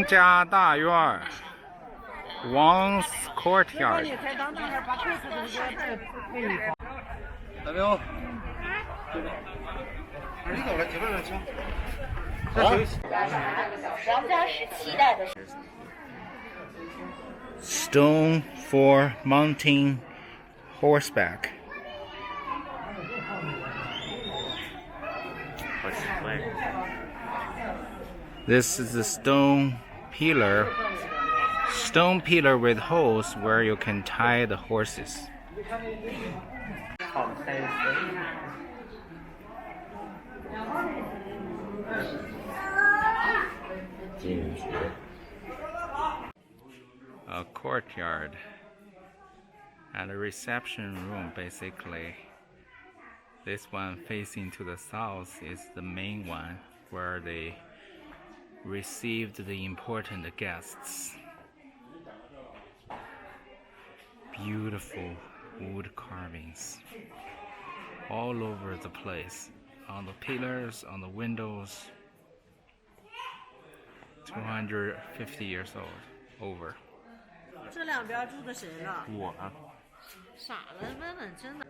王家大院 Wang's courtyard。来没有？你走了，几分钟行？王家17代的。Stone for mounting horseback. This is a stone pillar with holes where you can tie the horses. A courtyard and a reception room. Basically, this one facing to the south is the main one where they received the important guests. Beautiful wood carvings all over the place, on the pillars, on the windows. 250 years old, over. 这两边住的谁了？我啊。傻了，问问，真的。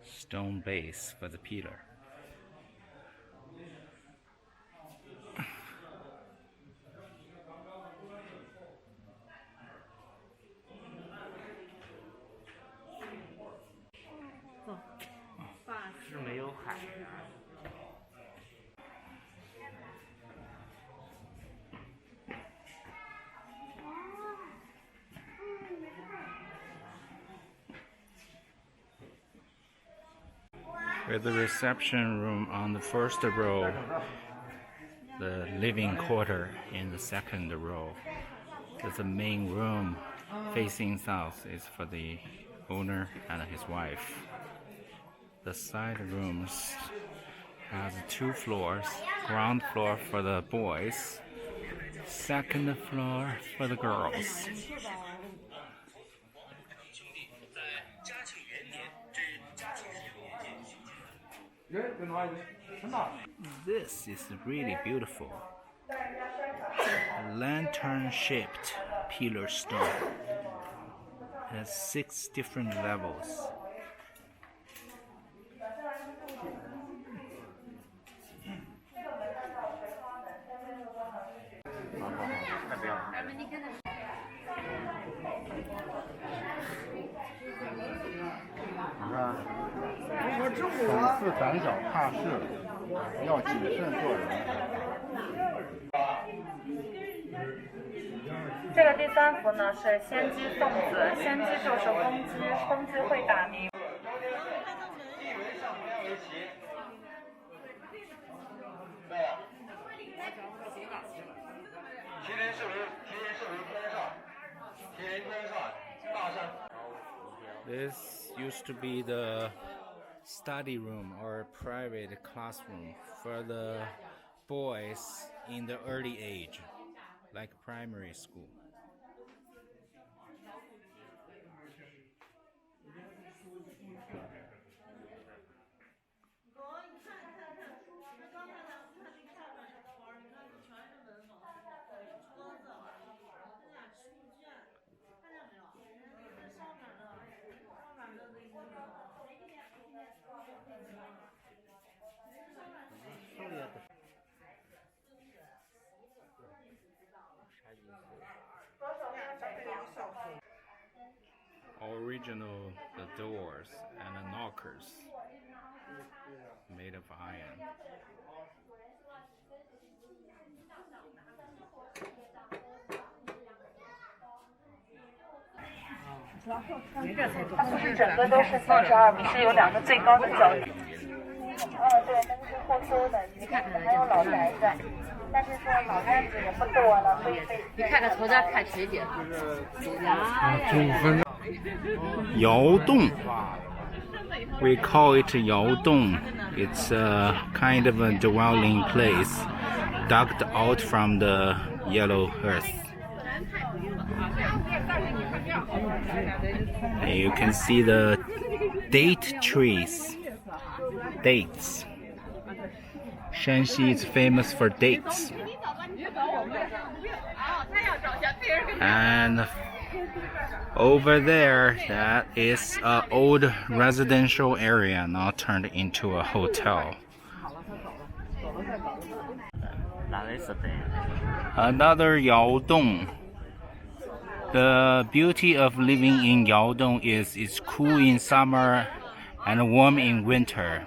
Stone base for the pillar. With the reception room on the first row, the living quarter in the second row. The main room facing south is for the owner and his wife. The side rooms has 2 floors. Ground floor for the boys, second floor for the girls. This is really beautiful. Lantern-shaped pillar stone. It has 6 different levels. "这个第3幅呢是仙姬送子，仙姬就是公鸡，公鸡会打鸣。This used to be the study room or private classroom for the boys in the early age, like primary school. Original the doors and the knockers made of iron. "它不是整个都是32米，是有2个最高的角点。对，但是后修的，还有老宅子，但是说老院子也不多了，所以你看看从这看谁姐。窑洞 We call it 窑洞 It's a kind of a dwelling place dug out from the yellow earth. And you can see the date trees. Dates. Shanxi is famous for dates. And over there, that is an old residential area now turned into a hotel. Another Yaodong. The beauty of living in Yaodong is it's cool in summer and warm in winter.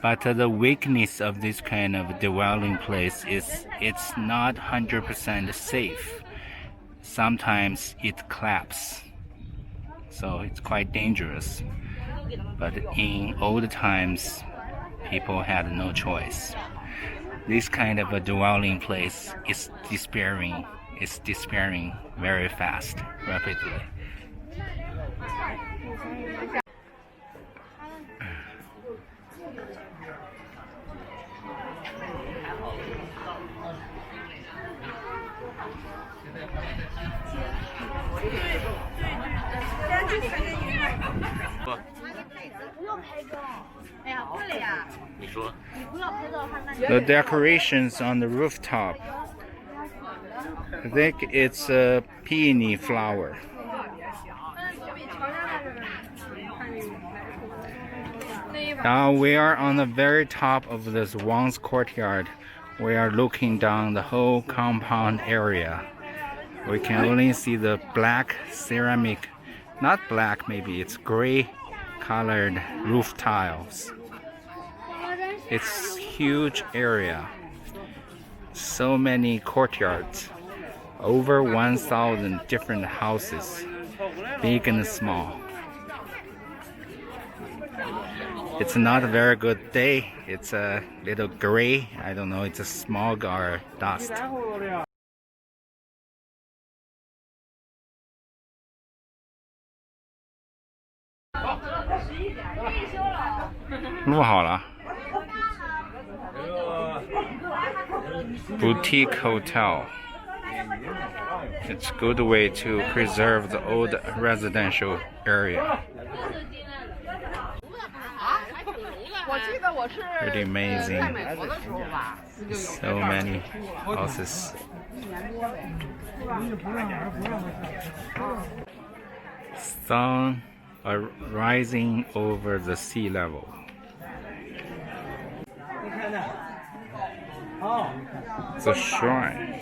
But the weakness of this kind of dwelling place is it's not 100% safe. Sometimes it collapses, so it's quite dangerous. But in old times, people had no choice. This kind of a dwelling place is despairing. It's despairing very fast, rapidly. The decorations on the rooftop, I think it's a peony flower. Now we are on the very top of this Wang's courtyard. We are looking down the whole compound area. We can only see the black ceramic, not black, maybe it's gray colored roof tiles. It's huge area. So many courtyards. Over 1,000 different houses, big and small. It's not a very good day. It's a little gray. I don't know, it's a smog or dust. 录好了。Boutique hotel. It's a good way to preserve the old residential area. Pretty amazing. So many houses. Sun are rising over the sea level. The shrine.